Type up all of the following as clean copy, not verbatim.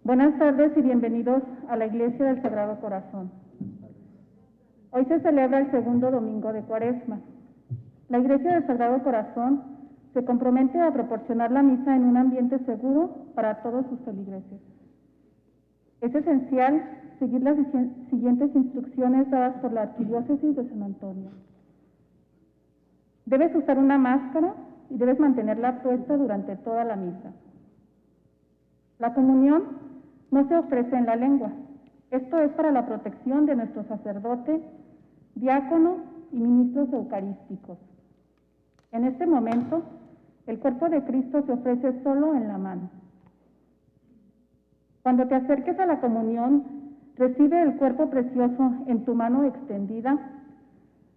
Buenas tardes y bienvenidos a la Iglesia del Sagrado Corazón. Hoy se celebra el segundo domingo de Cuaresma. La Iglesia del Sagrado Corazón se compromete a proporcionar la misa en un ambiente seguro para todos sus feligreses. Es esencial seguir las siguientes instrucciones dadas por la Arquidiócesis de San Antonio. Debes usar una máscara y debes mantenerla puesta durante toda la misa. La comunión no se ofrece en la lengua. Esto es para la protección de nuestro sacerdote, diácono y ministros eucarísticos. En este momento, el cuerpo de Cristo se ofrece solo en la mano. Cuando te acerques a la comunión, recibe el cuerpo precioso en tu mano extendida.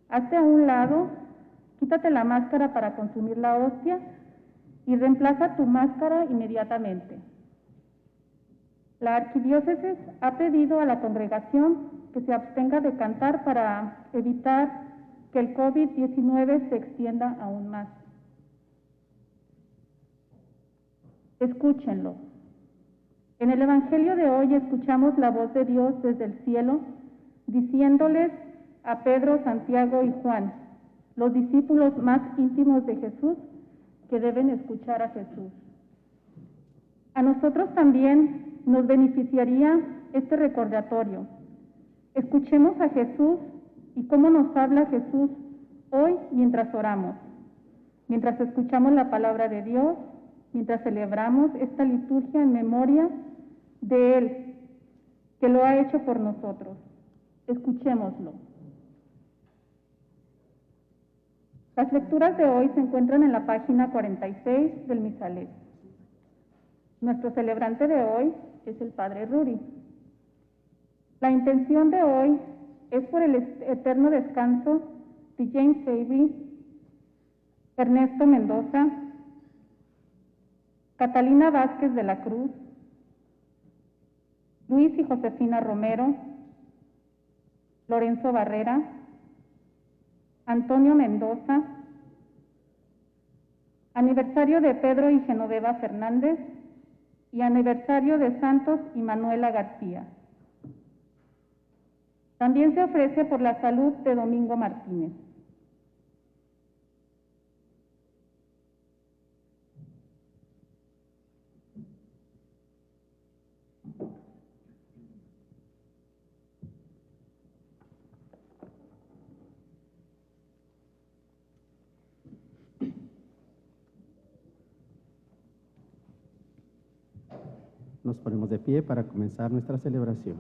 Hazte a un lado, quítate la máscara para consumir la hostia y reemplaza tu máscara inmediatamente. La Arquidiócesis ha pedido a la congregación que se abstenga de cantar para evitar que el COVID-19 se extienda aún más. Escúchenlo. En el Evangelio de hoy escuchamos la voz de Dios desde el cielo, diciéndoles a Pedro, Santiago y Juan, los discípulos más íntimos de Jesús, que deben escuchar a Jesús. A nosotros también nos beneficiaría este recordatorio. Escuchemos a Jesús y cómo nos habla Jesús hoy mientras oramos, mientras escuchamos la palabra de Dios, mientras celebramos esta liturgia en memoria de Él, que lo ha hecho por nosotros. Escuchémoslo. Las lecturas de hoy se encuentran en la página 46 del Misalés. Nuestro celebrante de hoy es el Padre Ruri. La intención de hoy es por el eterno descanso de James Avery, Ernesto Mendoza, Catalina Vázquez de la Cruz, Luis y Josefina Romero, Lorenzo Barrera, Antonio Mendoza, aniversario de Pedro y Genoveva Fernández y aniversario de Santos y Manuela García. También se ofrece por la salud de Domingo Martínez. Nos ponemos de pie para comenzar nuestra celebración.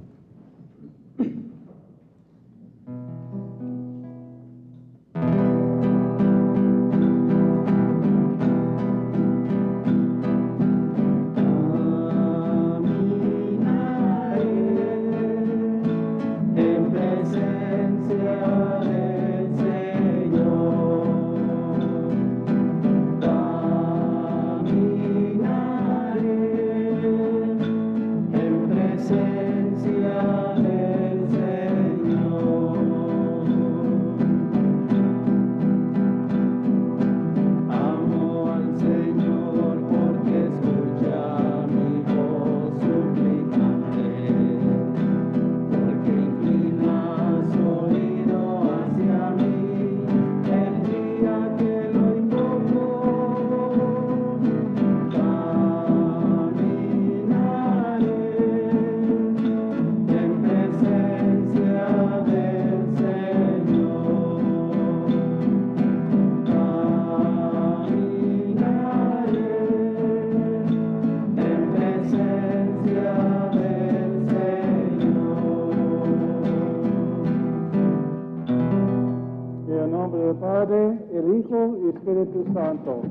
Espíritu Santo.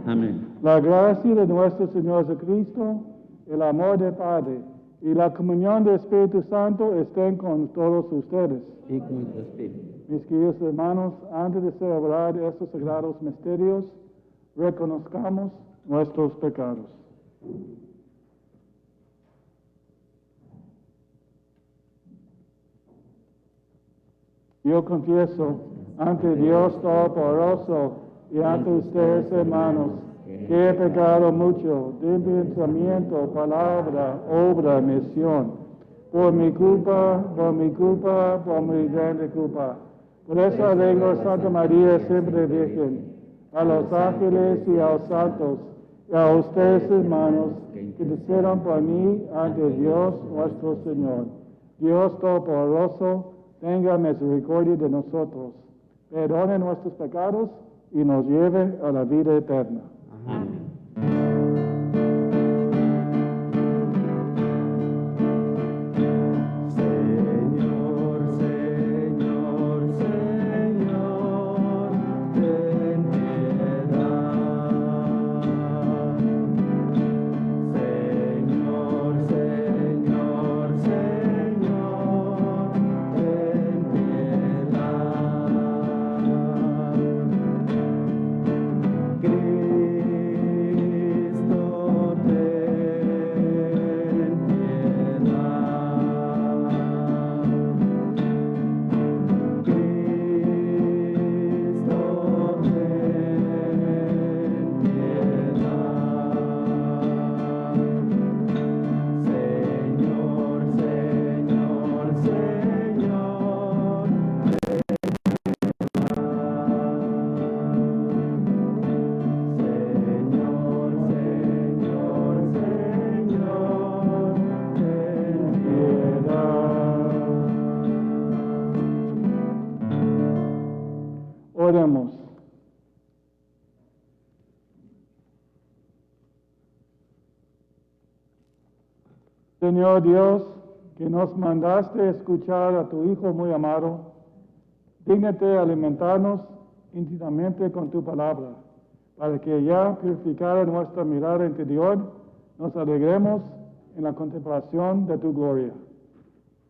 Amén. La gracia de nuestro Señor Jesucristo, el amor del Padre y la comunión del Espíritu Santo estén con todos ustedes. Y con tu espíritu. Mis queridos hermanos, antes de celebrar estos sagrados misterios, reconozcamos nuestros pecados. Yo confieso ante Dios Todopoderoso y ante ustedes, hermanos, que he pecado mucho de pensamiento, palabra, obra, misión, por mi culpa, por mi grande culpa. Por eso alegro Santa María, siempre Virgen, a los ángeles y a los santos, y a ustedes, hermanos, que intercedan por mí ante Dios nuestro Señor. Dios Todopoderoso, tenga misericordia de nosotros, perdone nuestros pecados y nos lleve a la vida eterna. Amén. Señor, Señor, Señor, ten piedad. Señor, Señor, Señor, ten piedad. Cristo, ten piedad. Cristo, ten piedad. Señor, Señor, Señor, Señor, Señor, Señor, ten piedad. Oremos. Señor Dios, que nos mandaste escuchar a tu Hijo muy amado, dígnate alimentarnos íntimamente con tu palabra, para que ya purificada nuestra mirada interior, nos alegremos en la contemplación de tu gloria.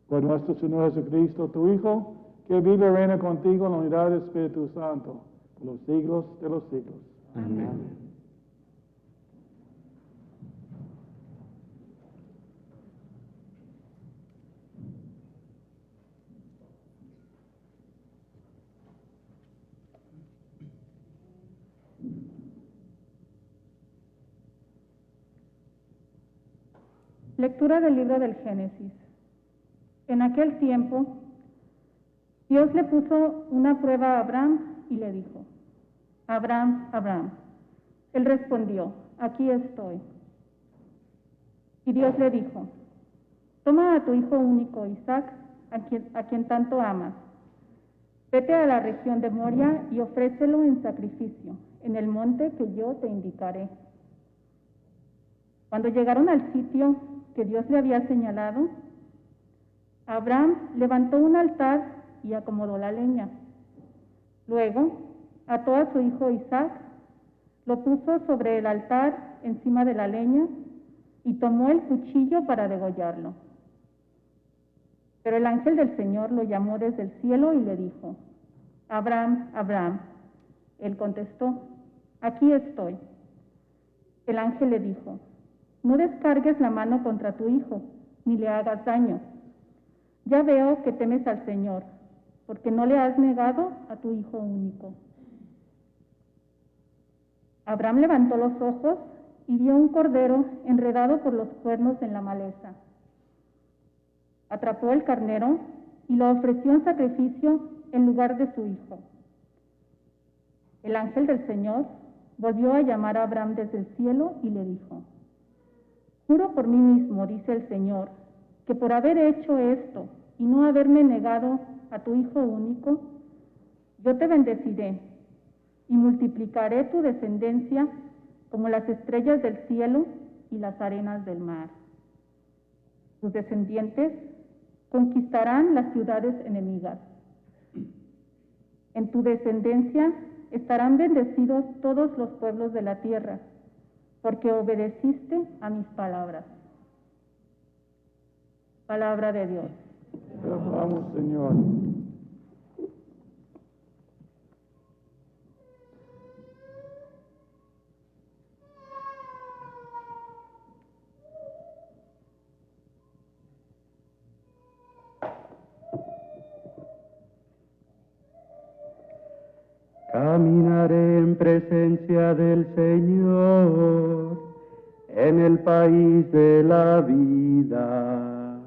Por nuestro Señor Jesucristo, tu Hijo, que vive y reina contigo en la unidad del Espíritu Santo, por los siglos de los siglos. Amén. Lectura del libro del Génesis. En aquel tiempo, Dios le puso una prueba a Abraham y le dijo: Abraham, Abraham. Él respondió: aquí estoy. Y Dios le dijo: toma a tu hijo único, Isaac, a quien tanto amas. Vete a la región de Moria y ofrécelo en sacrificio, en el monte que yo te indicaré. Cuando llegaron al sitio que Dios le había señalado, Abraham levantó un altar y acomodó la leña. Luego ató a su hijo Isaac, lo puso sobre el altar encima de la leña y tomó el cuchillo para degollarlo. Pero el ángel del Señor lo llamó desde el cielo y le dijo: Abraham, Abraham. Él contestó: aquí estoy. El ángel le dijo: no descargues la mano contra tu hijo, ni le hagas daño. Ya veo que temes al Señor, porque no le has negado a tu hijo único. Abraham levantó los ojos y vio un cordero enredado por los cuernos en la maleza. Atrapó el carnero y lo ofreció en sacrificio en lugar de su hijo. El ángel del Señor volvió a llamar a Abraham desde el cielo y le dijo: juro por mí mismo, dice el Señor, que por haber hecho esto y no haberme negado a tu hijo único, yo te bendeciré y multiplicaré tu descendencia como las estrellas del cielo y las arenas del mar. Tus descendientes conquistarán las ciudades enemigas. En tu descendencia estarán bendecidos todos los pueblos de la tierra, porque obedeciste a mis palabras. Palabra de Dios. Te alabamos, Señor. Caminaré en en presencia del Señor, en el país de la vida.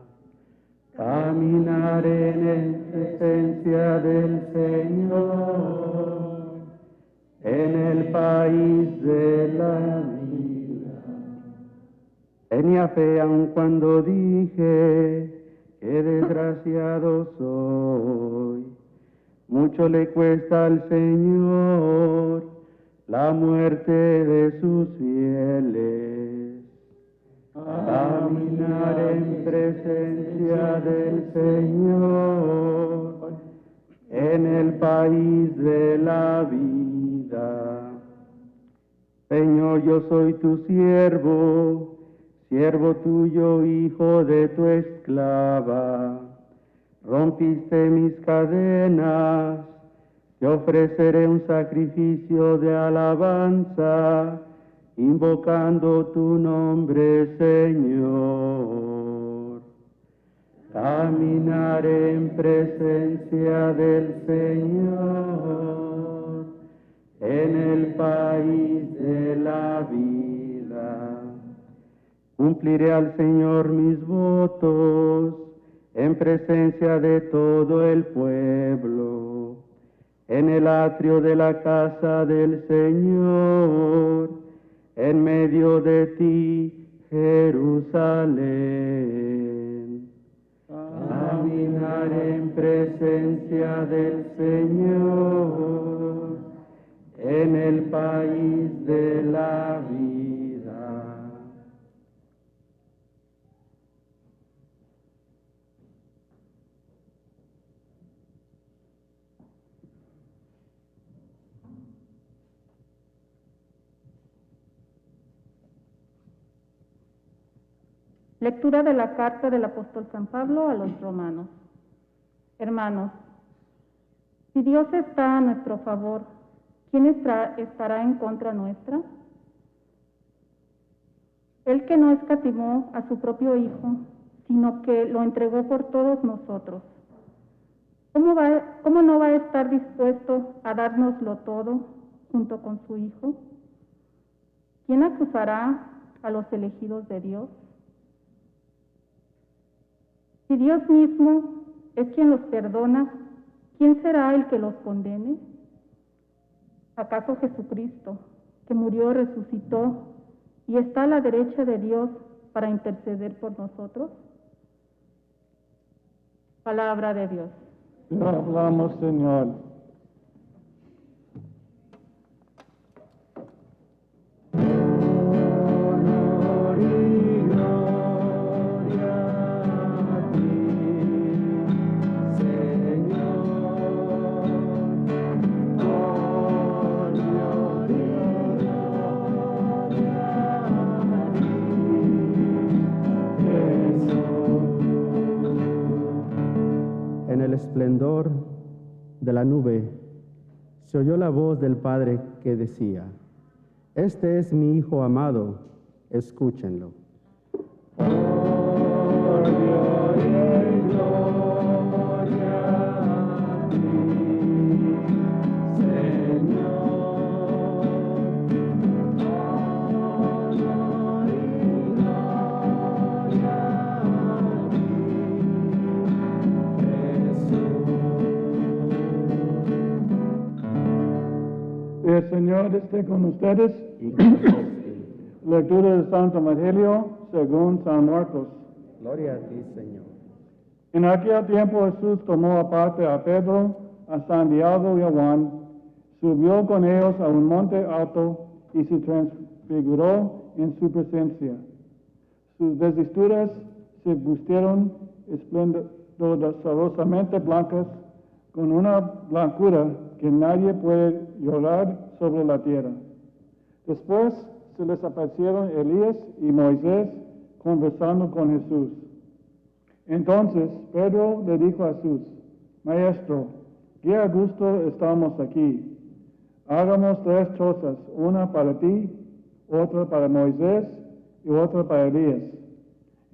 Caminaré en presencia del Señor, en el país de la vida. Tenía fe aun cuando dije, qué desgraciado soy. Mucho le cuesta al Señor la muerte de sus fieles. Caminar en presencia del Señor, en el país de la vida. Señor, yo soy tu siervo, siervo tuyo, hijo de tu esclava. Rompiste mis cadenas, te ofreceré un sacrificio de alabanza, invocando tu nombre, Señor. Caminaré en presencia del Señor, en el país de la vida. Cumpliré al Señor mis votos, en presencia de todo el pueblo, en el atrio de la casa del Señor, en medio de ti, Jerusalén. Caminaré en presencia del Señor, en el país de la vida. Lectura de la carta del apóstol San Pablo a los romanos. Hermanos, si Dios está a nuestro favor, ¿quién estará en contra nuestra? Él que no escatimó a su propio Hijo, sino que lo entregó por todos nosotros. ¿Cómo no va a estar dispuesto a dárnoslo todo junto con su Hijo? ¿Quién acusará a los elegidos de Dios? Si Dios mismo es quien los perdona, ¿quién será el que los condene? ¿Acaso Jesucristo, que murió, resucitó y está a la derecha de Dios para interceder por nosotros? Palabra de Dios. Te hablamos, Señor. En el esplendor de la nube se oyó la voz del Padre que decía: Este es mi Hijo amado, escúchenlo. El Señor esté con ustedes. Lectura del Santo Evangelio según San Marcos. Gloria a ti, Señor. En aquel tiempo Jesús tomó aparte a Pedro, a Santiago y a Juan, subió con ellos a un monte alto y se transfiguró en su presencia. Sus vestiduras se vistieron esplendorosamente blancas, con una blancura que nadie puede llorar sobre la tierra. Después se les aparecieron Elías y Moisés conversando con Jesús. Entonces Pedro le dijo a Jesús: Maestro, qué a gusto estamos aquí. Hagamos 3 chozas, una para ti, otra para Moisés y otra para Elías.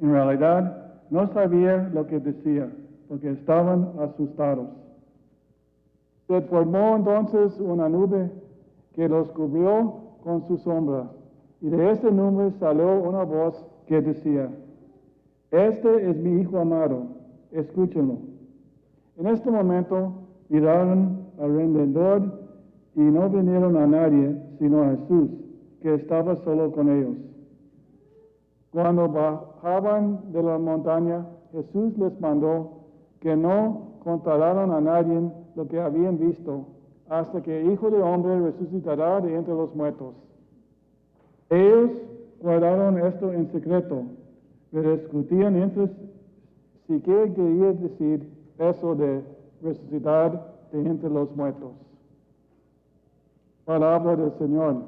En realidad no sabía lo que decía, porque estaban asustados. Se formó entonces una nube que los cubrió con su sombra. Y de este nube salió una voz que decía, este es mi Hijo amado, escúchenlo. En este momento miraron alrededor y no vinieron a nadie, sino a Jesús, que estaba solo con ellos. Cuando bajaban de la montaña, Jesús les mandó que no contaran a nadie lo que habían visto, hasta que el Hijo del Hombre resucitará de entre los muertos. Ellos guardaron esto en secreto, pero discutían entre sí qué quería decir eso de resucitar de entre los muertos. Palabra del Señor.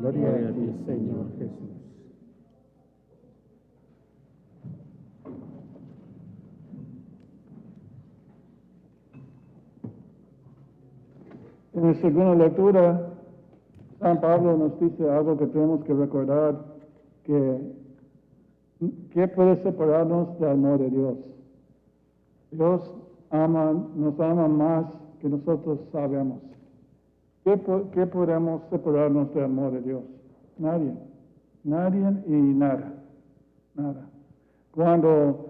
Gloria a ti, Señor Jesús. En la segunda lectura, San Pablo nos dice algo que tenemos que recordar, que puede separarnos del amor de Dios. Dios nos ama más que nosotros sabemos. ¿Qué podemos separarnos del amor de Dios? Nadie. Nadie y nada. Nada. Cuando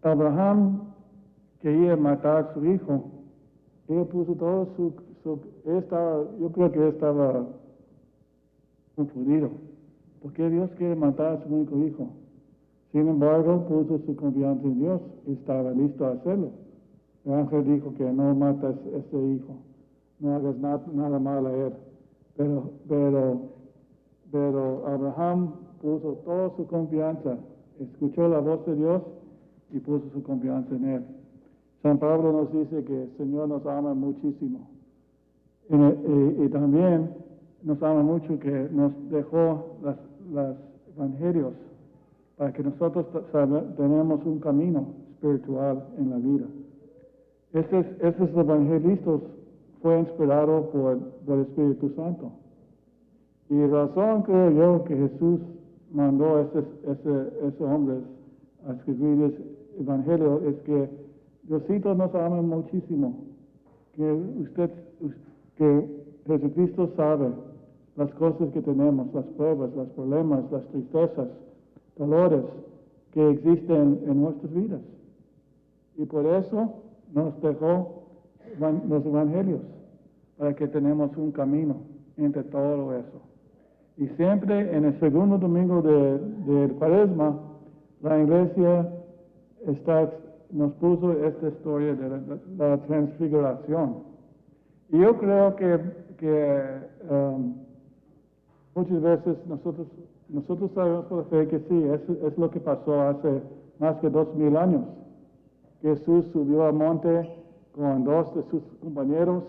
Abraham quería matar a su hijo, él puso todo yo creo que estaba confundido. ¿Por qué Dios quiere matar a su único hijo? Sin embargo, puso su confianza en Dios y estaba listo a hacerlo. El ángel dijo que no mates a ese hijo, no hagas nada mal a él. Pero Abraham puso toda su confianza, escuchó la voz de Dios y puso su confianza en él. San Pablo nos dice que el Señor nos ama muchísimo. Y también nos ama mucho que nos dejó los evangelios para que nosotros tenemos un camino espiritual en la vida. Estos evangelistas fue inspirado por el Espíritu Santo. Y razón creo yo que Jesús mandó a esos hombres a escribir el evangelio es que Diosito nos ama muchísimo, que Jesucristo sabe las cosas que tenemos, las pruebas, los problemas, las tristezas, dolores que existen en nuestras vidas. Y por eso nos dejó los evangelios, para que tenemos un camino entre todo eso. Y siempre en el segundo domingo de Cuaresma, la iglesia nos puso esta historia de la transfiguración. Y yo creo que muchas veces nosotros sabemos por la fe que sí, es lo que pasó hace más que 2000 años. Jesús subió al monte con dos de sus compañeros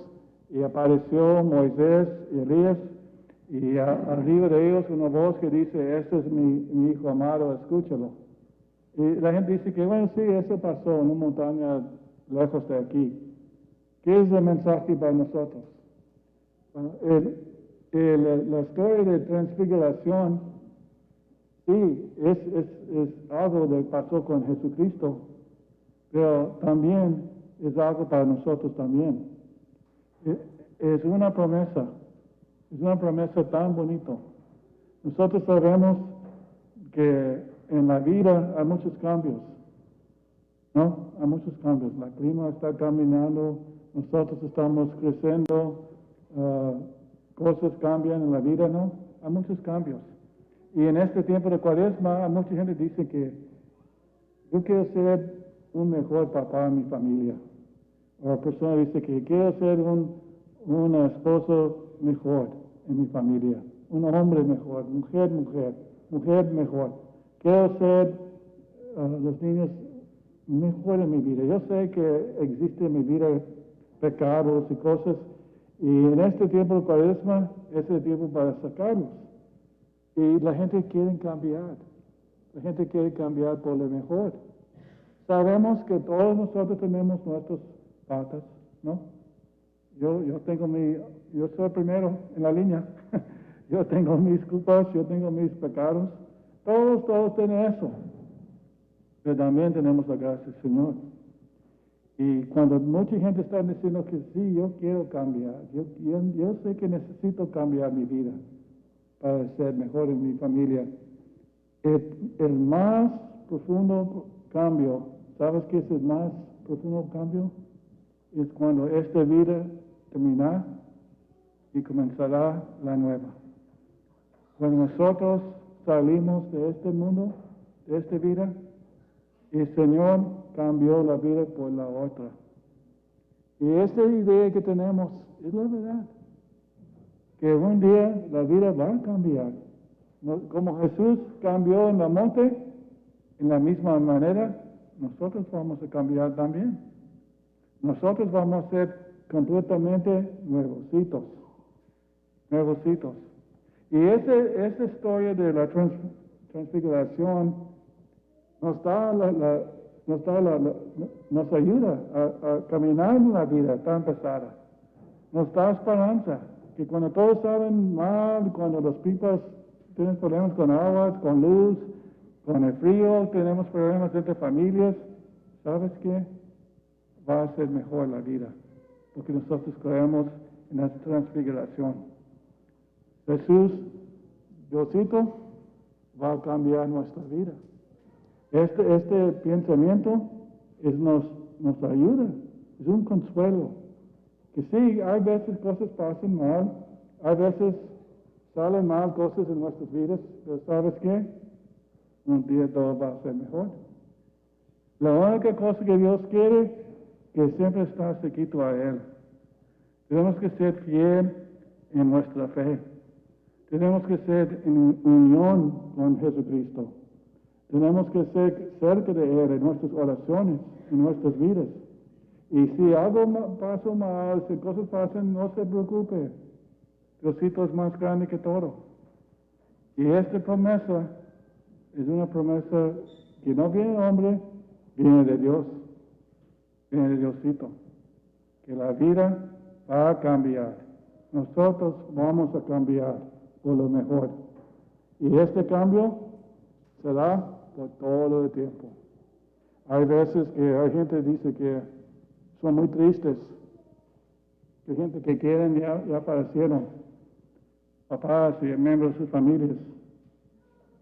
y apareció Moisés y Elías, y arriba de ellos una voz que dice, este es mi hijo amado, escúchalo. Y la gente dice que, bueno, sí, eso pasó en una montaña lejos de aquí. ¿Qué es el mensaje para nosotros? Bueno, la historia de transfiguración, sí, es algo que pasó con Jesucristo, pero también es algo para nosotros también. Es una promesa tan bonita. Nosotros sabemos que en la vida hay muchos cambios, ¿no? Hay muchos cambios. La clima está caminando, nosotros estamos creciendo, cosas cambian en la vida, ¿no? Hay muchos cambios. Y en este tiempo de Cuaresma, mucha gente dice que yo quiero ser un mejor papá en mi familia. O la persona dice que quiero ser un esposo mejor en mi familia, un hombre mejor, mujer mejor. Quiero ser los niños mejor en mi vida. Yo sé que existe en mi vida pecados y cosas, y en este tiempo de Cuaresma es el tiempo para sacarlos. Y la gente quiere cambiar. La gente quiere cambiar por lo mejor. Sabemos que todos nosotros tenemos nuestras patas, ¿no? Yo soy primero en la línea. Yo tengo mis culpas, yo tengo mis pecados. Todos tienen eso. Pero también tenemos la gracia del Señor. Y cuando mucha gente está diciendo que sí, yo quiero cambiar, yo sé que necesito cambiar mi vida para ser mejor en mi familia. El más profundo cambio, ¿sabes qué es el más profundo cambio? Es cuando esta vida termina y comenzará la nueva. Cuando nosotros salimos de este mundo, de esta vida, el Señor cambió la vida por la otra. Y esta idea que tenemos es la verdad. Que un día la vida va a cambiar. Como Jesús cambió en la monte, en la misma manera, nosotros vamos a cambiar también. Nosotros vamos a ser completamente nuevositos. Nuevositos. Y esa historia de la transfiguración nos ayuda a caminar en la vida tan pesada. Nos da esperanza que cuando todos saben mal, cuando los pipas tienen problemas con agua, con luz, con el frío, tenemos problemas entre familias, ¿sabes qué? Va a ser mejor la vida, porque nosotros creemos en la transfiguración. Jesús, Diosito, va a cambiar nuestra vida. Este pensamiento nos ayuda, es un consuelo. Que sí, hay veces cosas pasan mal, hay veces salen mal cosas en nuestras vidas, pero ¿sabes qué? Un día todo va a ser mejor. La única cosa que Dios quiere que siempre estar cerquito a Él. Tenemos que ser fiel en nuestra fe. Tenemos que ser en unión con Jesucristo. Tenemos que ser cerca de Él en nuestras oraciones, en nuestras vidas. Y si algo pasa mal, si cosas pasan, no se preocupe. Diosito es más grande que todo. Y esta promesa es una promesa que no viene de hombre, viene de Dios. Viene de Diosito. Que la vida va a cambiar. Nosotros vamos a cambiar por lo mejor. Y este cambio será por todo el tiempo. Hay veces que hay gente que dice que son muy tristes, que gente que quieren ya aparecieron, papás y miembros de sus familias.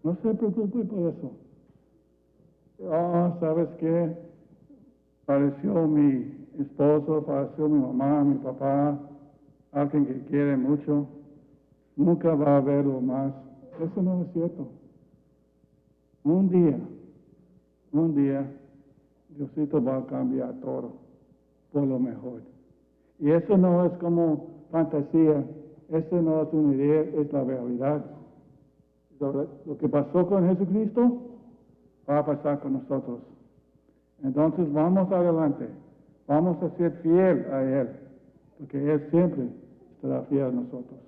No se preocupe por eso. ¿Sabes qué? Pareció mi esposo, pareció mi mamá, mi papá, alguien que quiere mucho. Nunca va a verlo más. Eso no es cierto. Un día, Diosito va a cambiar todo por lo mejor. Y eso no es como fantasía, eso no es una idea, es la realidad. Lo que pasó con Jesucristo va a pasar con nosotros. Entonces vamos adelante, vamos a ser fiel a Él, porque Él siempre estará fiel a nosotros.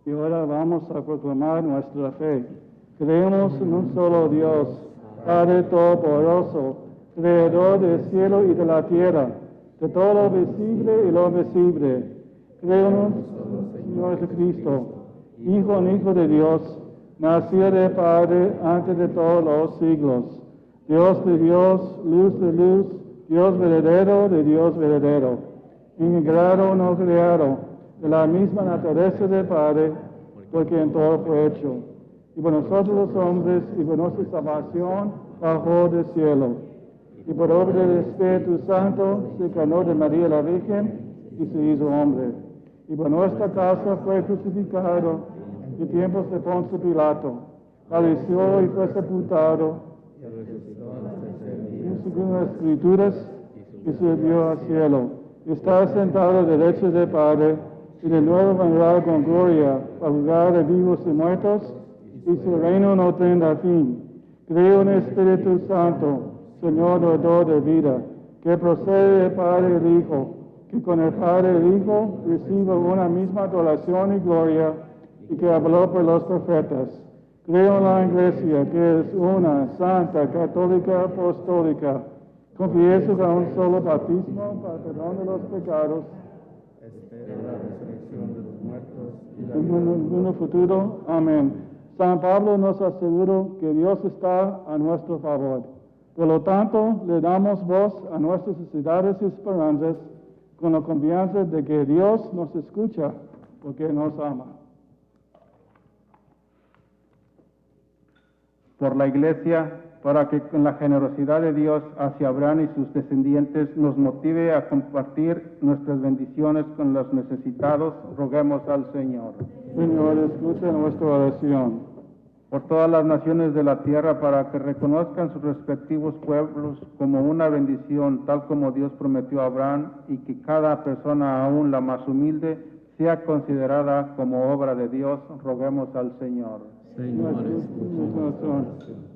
Y ahora vamos a proclamar nuestra fe. Creemos en un solo Dios, Padre Todopoderoso, Creador del cielo y de la tierra, de todo lo visible y lo invisible. Creemos en Señor Jesucristo, Hijo de Dios, nacido de Padre antes de todos los siglos. Dios de Dios, luz de luz, Dios verdadero de Dios verdadero, ingrado no creado, de la misma naturaleza del Padre, porque en todo fue hecho. Y por nosotros los hombres, y por nuestra salvación, bajó del cielo. Y por obra del Espíritu Santo, se encarnó de María la Virgen, y se hizo hombre. Y por nuestra causa fue crucificado, en tiempos de Poncio Pilato. Padeció y fue sepultado, y según las Escrituras, y subió al cielo. Está sentado a la derecha del Padre, y de nuevo vendrá con gloria para juzgar a vivos y muertos, y su reino no tendrá fin. Creo en el Espíritu Santo, Señor dador de vida, que procede del Padre y del Hijo, que con el Padre y el Hijo recibe una misma adoración y gloria, y que habló por los profetas. Creo en la Iglesia, que es una, santa, católica, apostólica. Confieso a un solo bautismo para perdón de los pecados. Espero la resurrección de los muertos y la En vida el mundo futuro. Amén. San Pablo nos aseguró que Dios está a nuestro favor. Por lo tanto, le damos voz a nuestras necesidades y esperanzas con la confianza de que Dios nos escucha porque nos ama. Por la Iglesia, para que con la generosidad de Dios hacia Abraham y sus descendientes nos motive a compartir nuestras bendiciones con los necesitados, roguemos al Señor. Señor, escucha nuestra oración. Por todas las naciones de la tierra, para que reconozcan sus respectivos pueblos como una bendición, tal como Dios prometió a Abraham, y que cada persona, aún la más humilde, sea considerada como obra de Dios, roguemos al Señor. Señor, escucha nuestra oración.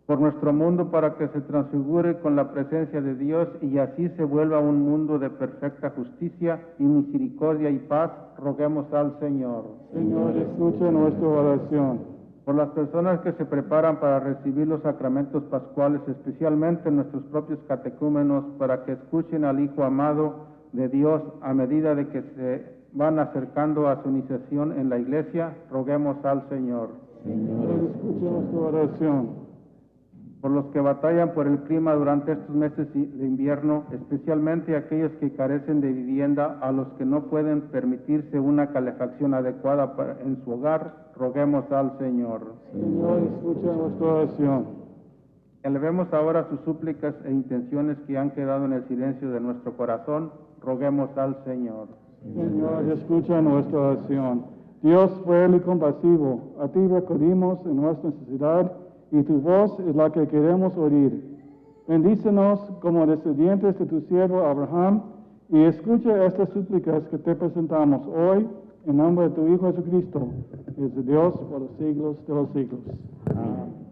Por nuestro mundo, para que se transfigure con la presencia de Dios y así se vuelva un mundo de perfecta justicia y misericordia y paz, roguemos al Señor. Señor, escucha nuestra oración. Por las personas que se preparan para recibir los sacramentos pascuales, especialmente nuestros propios catecúmenos, para que escuchen al Hijo amado de Dios a medida de que se van acercando a su iniciación en la Iglesia, roguemos al Señor. Señor, escucha nuestra oración. Por los que batallan por el clima durante estos meses de invierno, especialmente aquellos que carecen de vivienda, a los que no pueden permitirse una calefacción adecuada en su hogar, roguemos al Señor. Señor, escucha nuestra oración. Elevemos ahora sus súplicas e intenciones que han quedado en el silencio de nuestro corazón, roguemos al Señor. Señor, escucha nuestra oración. Dios fiel y compasivo, a ti recurrimos en nuestra necesidad y tu voz es la que queremos oír. Bendícenos como descendientes de tu siervo Abraham y escucha estas súplicas que te presentamos hoy en nombre de tu Hijo Jesucristo, que es de Dios por los siglos de los siglos. Amén.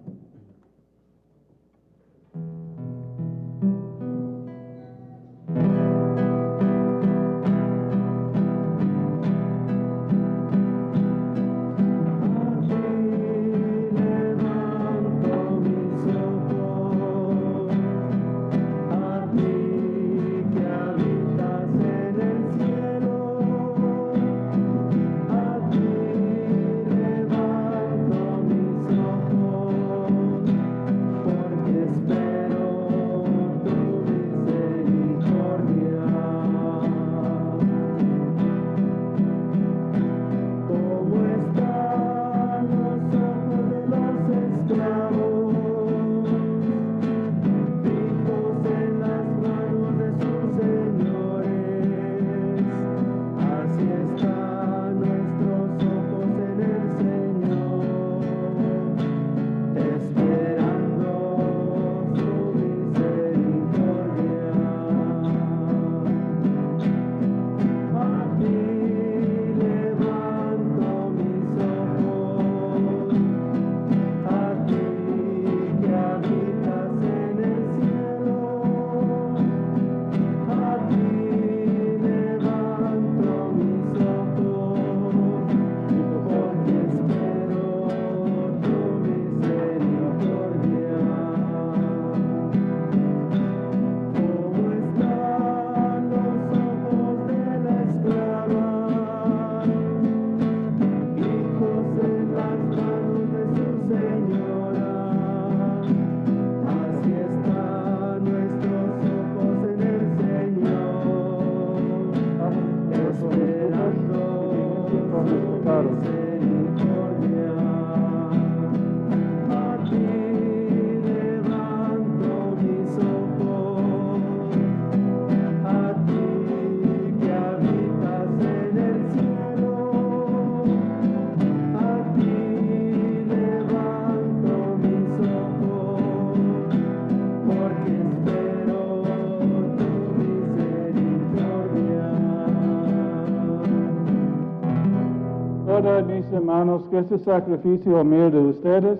Ahora, mis hermanos, que este sacrificio humilde de ustedes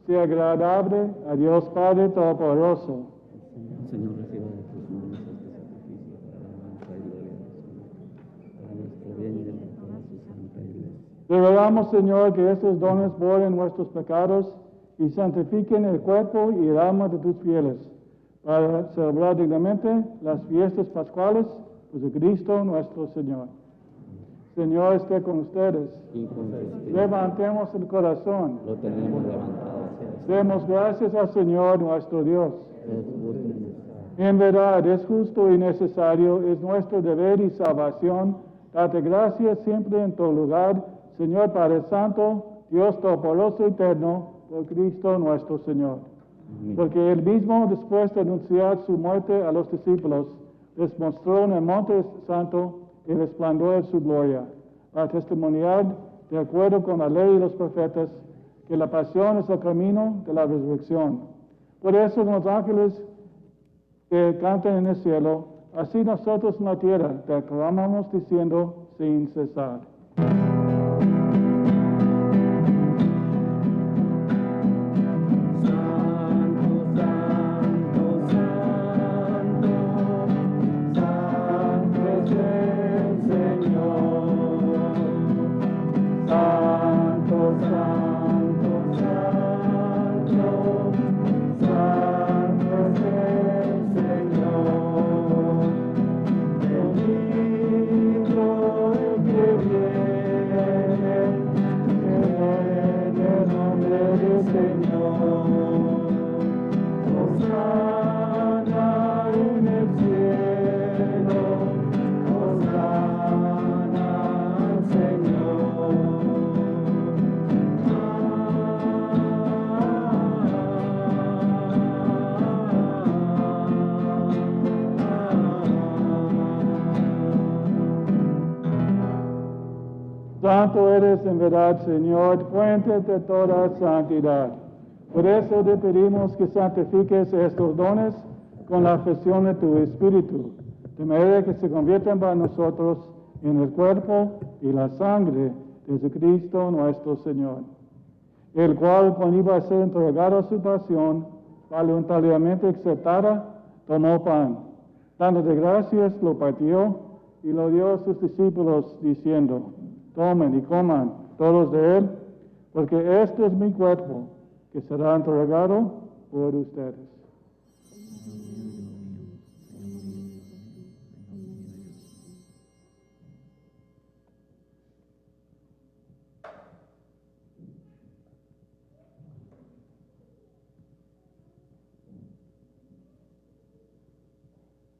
sea agradable a Dios Padre Todopoderoso. Señor, reciba de tus manos este sacrificio para la alabanza y gloria de su nombre, para nuestro bien y de toda su santa iglesia. Te rogamos, Señor, que estos dones borren nuestros pecados y santifiquen el cuerpo y el alma de tus fieles, para celebrar dignamente las fiestas pascuales de Cristo nuestro Señor. Señor, esté con ustedes. Y con tu espíritu. Levantemos el corazón. Lo tenemos levantado hacia el Demos gracias al Señor nuestro Dios. cielo. Es justo y necesario. En verdad, es justo y necesario, es nuestro deber y salvación, darte gracias siempre en todo lugar, Señor Padre Santo, Dios Todopoderoso y Eterno, por Cristo nuestro Señor. Amén. Porque Él mismo, después de anunciar su muerte a los discípulos, les mostró en el Monte Santo el resplandor de su gloria, para testimoniar, de acuerdo con la ley y los profetas, que la pasión es el camino de la resurrección. Por eso los ángeles que cantan en el cielo, así nosotros en la tierra te aclamamos diciendo sin cesar. Santo eres en verdad, Señor, fuente de toda santidad. Por eso te pedimos que santifiques estos dones con la afección de tu Espíritu, de manera que se conviertan para nosotros en el cuerpo y la sangre de Jesucristo nuestro Señor, el cual, cuando iba a ser entregado a su pasión, voluntariamente aceptada, tomó pan, dándote gracias, lo partió y lo dio a sus discípulos, diciendo: tomen y coman todos de él, porque este es mi cuerpo, que será entregado por ustedes.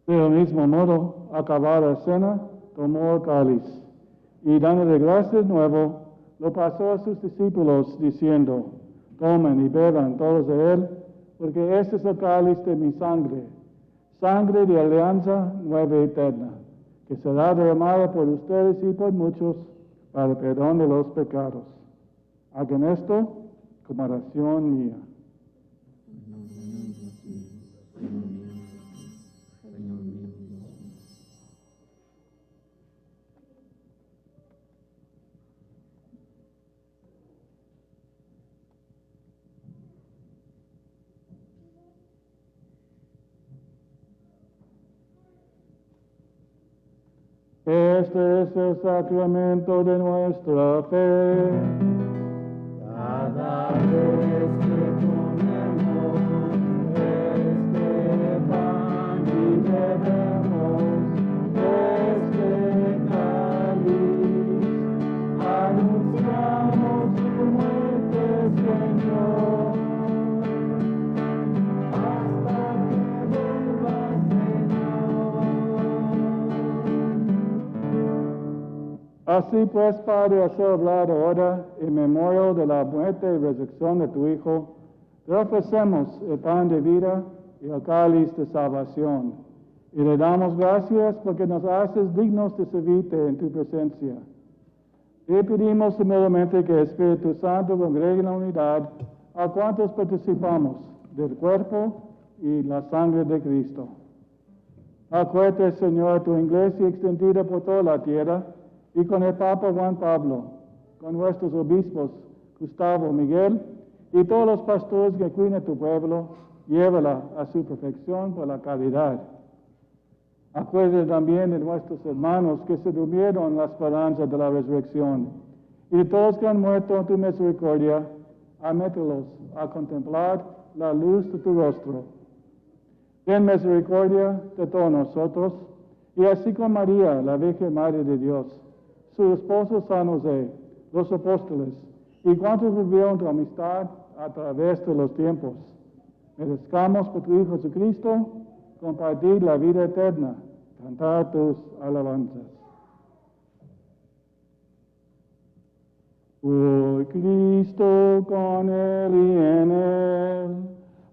De mismo modo, acabada la cena, tomó el cáliz y dándole gracias nuevo, lo pasó a sus discípulos diciendo: tomen y beban todos de él, porque este es el cáliz de mi sangre, sangre de alianza nueva y eterna, que será derramada por ustedes y por muchos para el perdón de los pecados. Hagan esto como oración mía. Este es el sacramento de nuestra fe. Cada vez que comemos este pan y bebemos este cáliz, anunciamos tu muerte, Señor, hasta que vuelvas, Señor. Así pues, Padre, a celebrar ahora en memoria de la muerte y resurrección de tu Hijo, te ofrecemos el pan de vida y el cáliz de salvación. Y le damos gracias porque nos haces dignos de servirte en tu presencia. Te pedimos humildemente que el Espíritu Santo congregue en la unidad a cuantos participamos del cuerpo y la sangre de Cristo. Acuérdate, Señor, tu iglesia extendida por toda la tierra, y con el Papa Juan Pablo, con nuestros obispos Gustavo, Miguel, y todos los pastores que cuidan tu pueblo, llévala a su perfección por la caridad. Acuérdate también de nuestros hermanos que se durmieron en la esperanza de la resurrección, Y de todos que han muerto en tu misericordia, amételos a contemplar la luz de tu rostro. Ten misericordia de todos nosotros, y así con María, la Virgen Madre de Dios, su esposo San José, los apóstoles, y cuantos vivieron tu amistad a través de los tiempos. Merezcamos por tu Hijo Jesucristo compartir la vida eterna, cantar tus alabanzas. Por Cristo, con Él y en Él,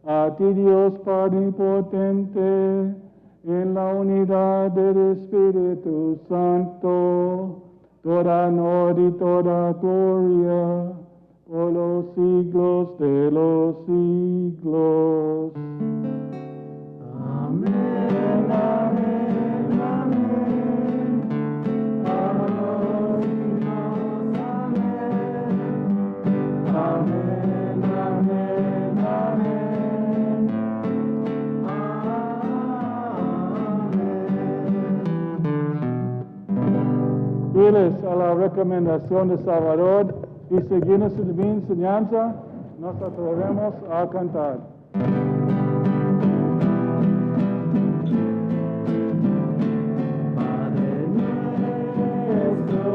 a ti Dios Padre potente, en la unidad del Espíritu Santo, toda honor y toda gloria, por los siglos de los siglos. Amén, amén, amén. Amén, amén, amén. Fieles a la recomendación de Salvador y siguiendo su divina enseñanza, nos atrevemos a cantar. Padre nuestro,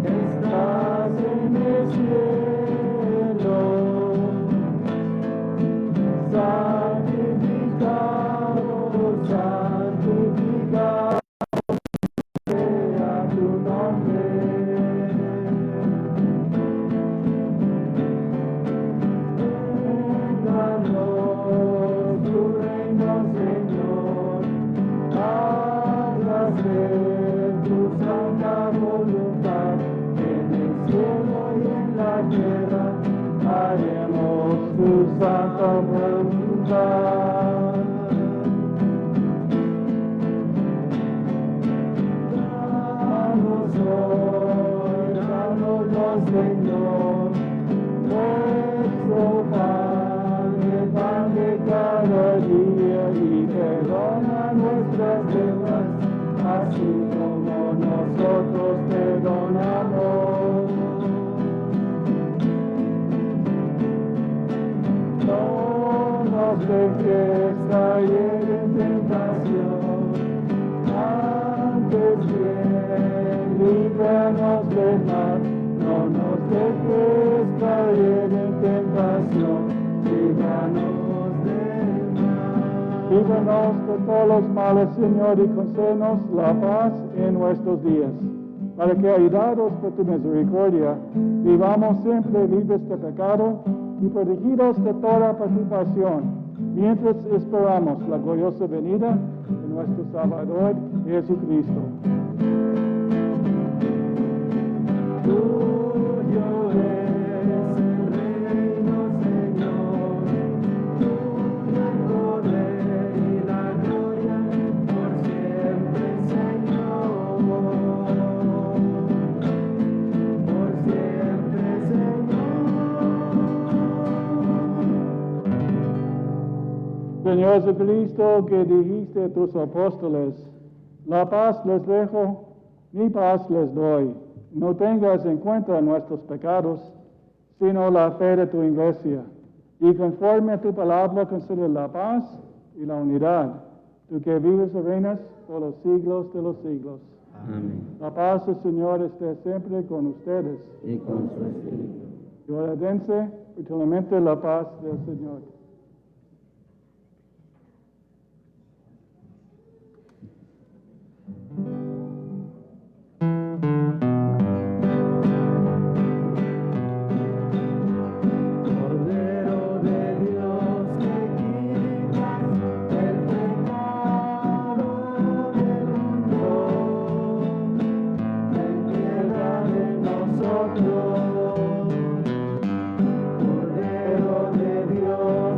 que estás en el cielo, santificado, santificado sea tu nombre. Danos tu reino, Señor, hágase tu santa voluntad, en el cielo y en la tierra, haremos tu santa voluntad. Danos hoy, danos, Señor, nuestro pan, el pan de cada día, y perdona nuestras deudas, así como nosotros perdonamos. No nos dejes caer en tentación, antes bien líbranos del mal. No nos dejes caer en tentación, líbranos del mal. Líbranos de todos los males, Señor, y concédenos la paz en nuestros días, para que, ayudados por tu misericordia, vivamos siempre libres de pecado y protegidos de toda perturbación, mientras esperamos la gloriosa venida de nuestro Salvador Jesucristo. Tuyo es el reino, Señor, tuyo el poder y la gloria por siempre, Señor, por siempre, Señor. Señor Jesucristo, que dijiste a tus apóstoles, la paz les dejo, mi paz les doy. No tengas en cuenta nuestros pecados, sino la fe de tu iglesia. Y conforme a tu palabra, concede la paz y la unidad. Tú que vives y reinas por los siglos de los siglos. Amén. La paz del Señor esté siempre con ustedes. Y con su espíritu. Y ahora dense eternamente la paz del Señor. Cordero de Dios,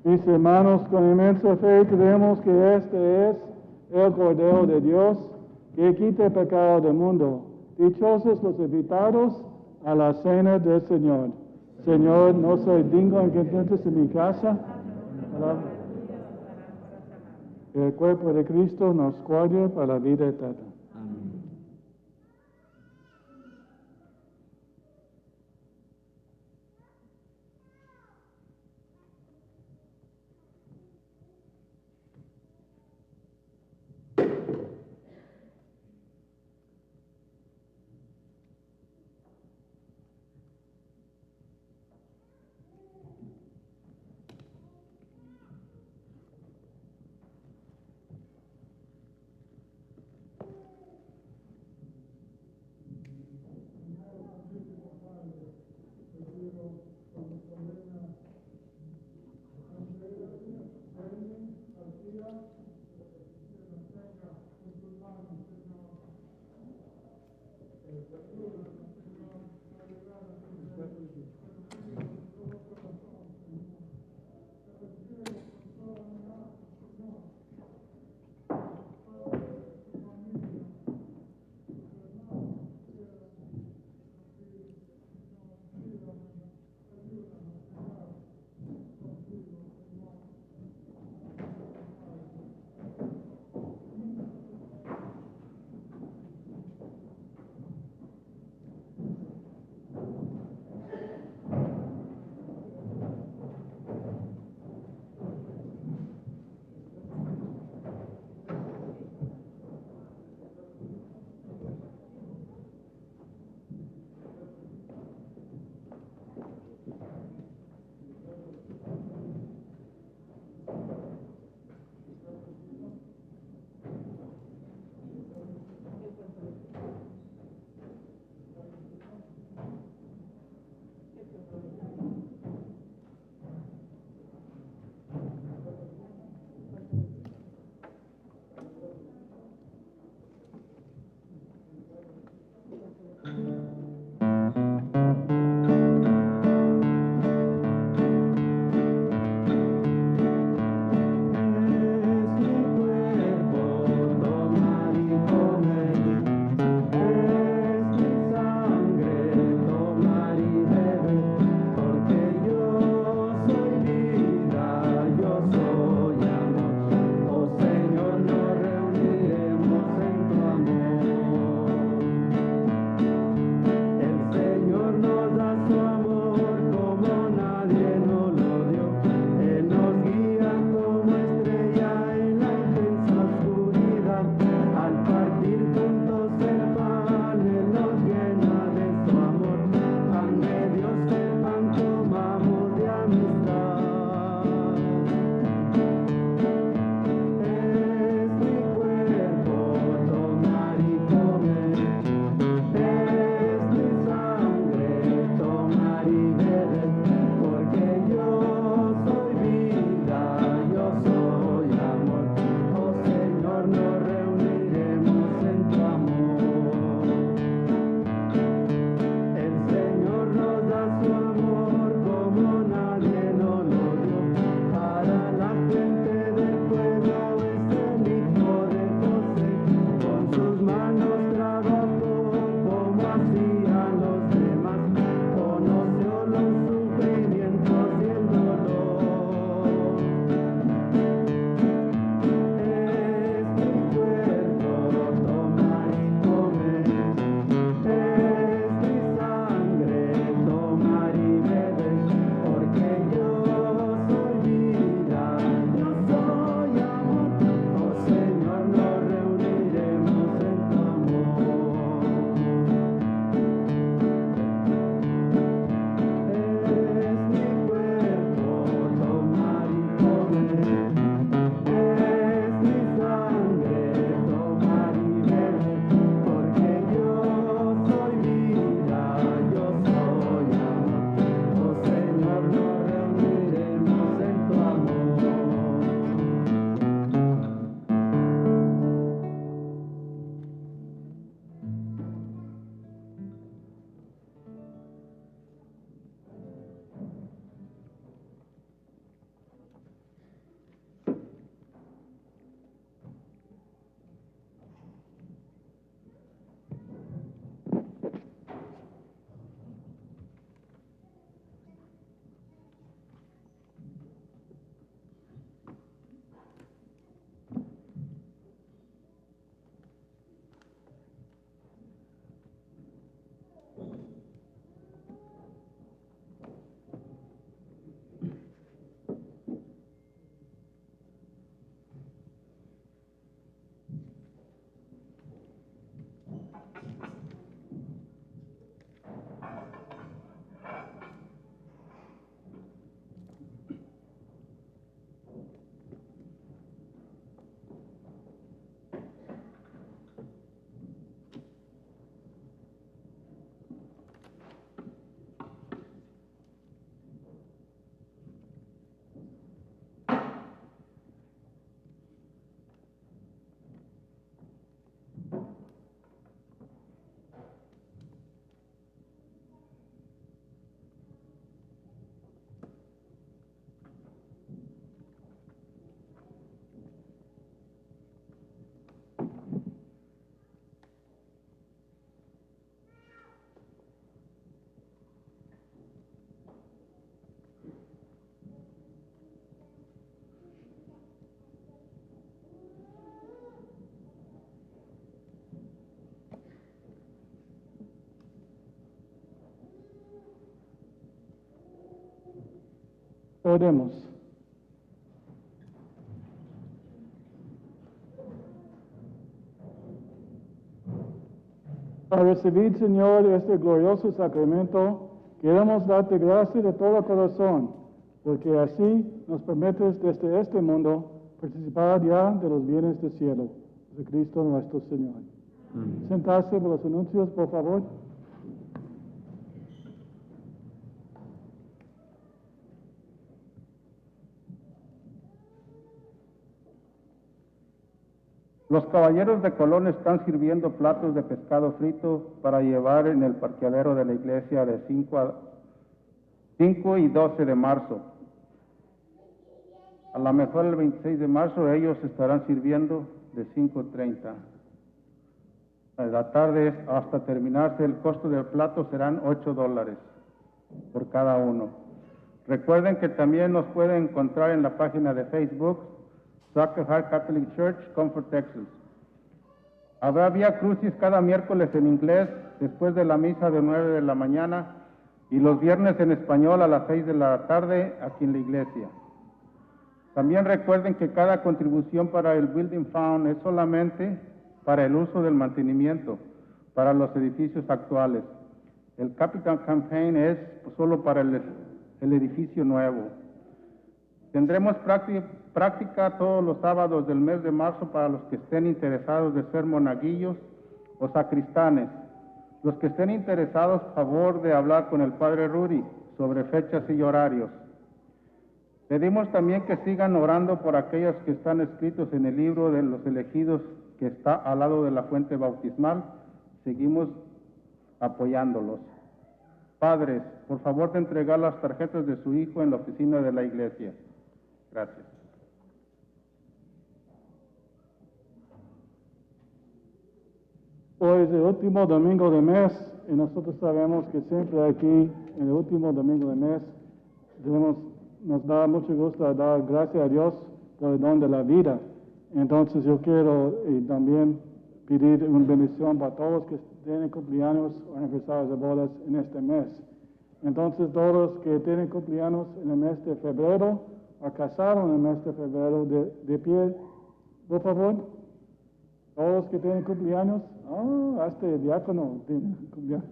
Mis hermanos, con inmensa fe creemos que este es el Cordero de Dios que quita el pecado del mundo. Dichosos los invitados a la cena del Señor. Señor, no soy digno en que entres en mi casa. El cuerpo de Cristo nos guarde para la vida eterna. Oremos. Al recibir, Señor, este glorioso sacramento, queremos darte gracias de todo corazón, porque así nos permites desde este mundo participar ya de los bienes del cielo, de Cristo nuestro Señor. Sentarse por los anuncios, por favor. Los caballeros de Colón están sirviendo platos de pescado frito para llevar en el parqueadero de la iglesia de 5 y 12 de marzo. A lo mejor el 26 de marzo ellos estarán sirviendo de 5:30. A la tarde hasta terminarse el costo del plato serán $8 por cada uno. Recuerden que también nos pueden encontrar en la página de Facebook Sacred Heart Catholic Church, Comfort, Texas. Habrá Vía Crucis cada miércoles en inglés después de la misa de 9 de la mañana y los viernes en español a las 6 de la tarde aquí en la iglesia. También recuerden que cada contribución para el Building Fund es solamente para el uso del mantenimiento, para los edificios actuales. El Capital Campaign es solo para el edificio nuevo. Tendremos práctica todos los sábados del mes de marzo para los que estén interesados de ser monaguillos o sacristanes. Los que estén interesados, favor de hablar con el Padre Rudy sobre fechas y horarios. Pedimos también que sigan orando por aquellos que están escritos en el libro de los elegidos que está al lado de la fuente bautismal. Seguimos apoyándolos. Padres, por favor de entregar las tarjetas de su hijo en la oficina de la iglesia. Gracias. Hoy es el último domingo del mes y nosotros sabemos que siempre aquí, en el último domingo del mes, nos da mucho gusto dar gracias a Dios por el don de la vida. Entonces yo quiero también pedir una bendición para todos los que tienen cumpleaños o aniversarios de bodas en este mes. Entonces todos los que tienen cumpleaños en el mes de febrero o casaron en el mes de febrero, de pie, por favor. Todos los que tienen cumpleaños, hasta el diácono tiene cumpleaños.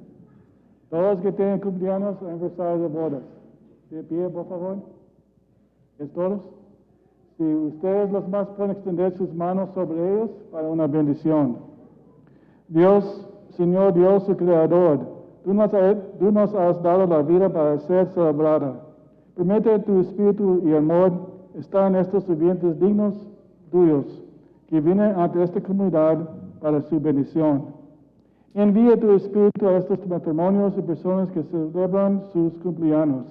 Todos los que tienen cumpleaños o aniversarios de bodas, de pie, por favor. ¿Es todos? Si ustedes los más pueden extender sus manos sobre ellos para una bendición. Dios, Señor Dios, el Creador, tú nos has dado la vida para ser celebrada. Permite tu espíritu y amor estar en estos sirvientes dignos tuyos, que vienen ante esta comunidad para su bendición. Envía tu espíritu a estos matrimonios y personas que celebran sus cumpleaños.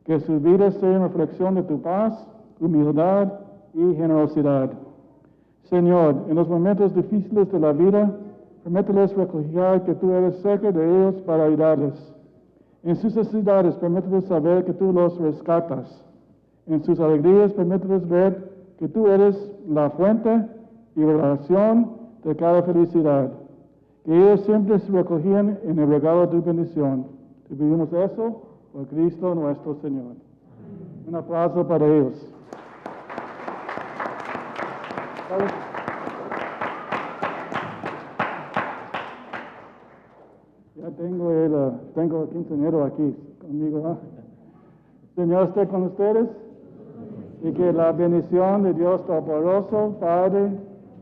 Que sus vidas sean reflexión de tu paz, humildad y generosidad. Señor, en los momentos difíciles de la vida, permíteles reconocer que tú eres cerca de ellos para ayudarles. En sus necesidades, permíteles saber que tú los rescatas. En sus alegrías, permíteles ver que tú eres la fuente y relación de cada felicidad. Que ellos siempre se recogían en el regalo de tu bendición. Te pedimos eso por Cristo nuestro Señor. Un aplauso para ellos. Ya tengo el quinceañero aquí conmigo. Señor esté con ustedes y que la bendición de Dios Todopoderoso, Padre,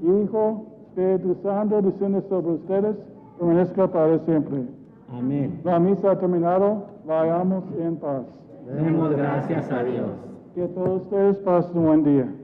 Hijo, Espíritu Santo, desciende sobre ustedes, permanezca para siempre. Amén. La misa ha terminado, vayamos en paz. Demos gracias a Dios. Que todos ustedes pasen un buen día.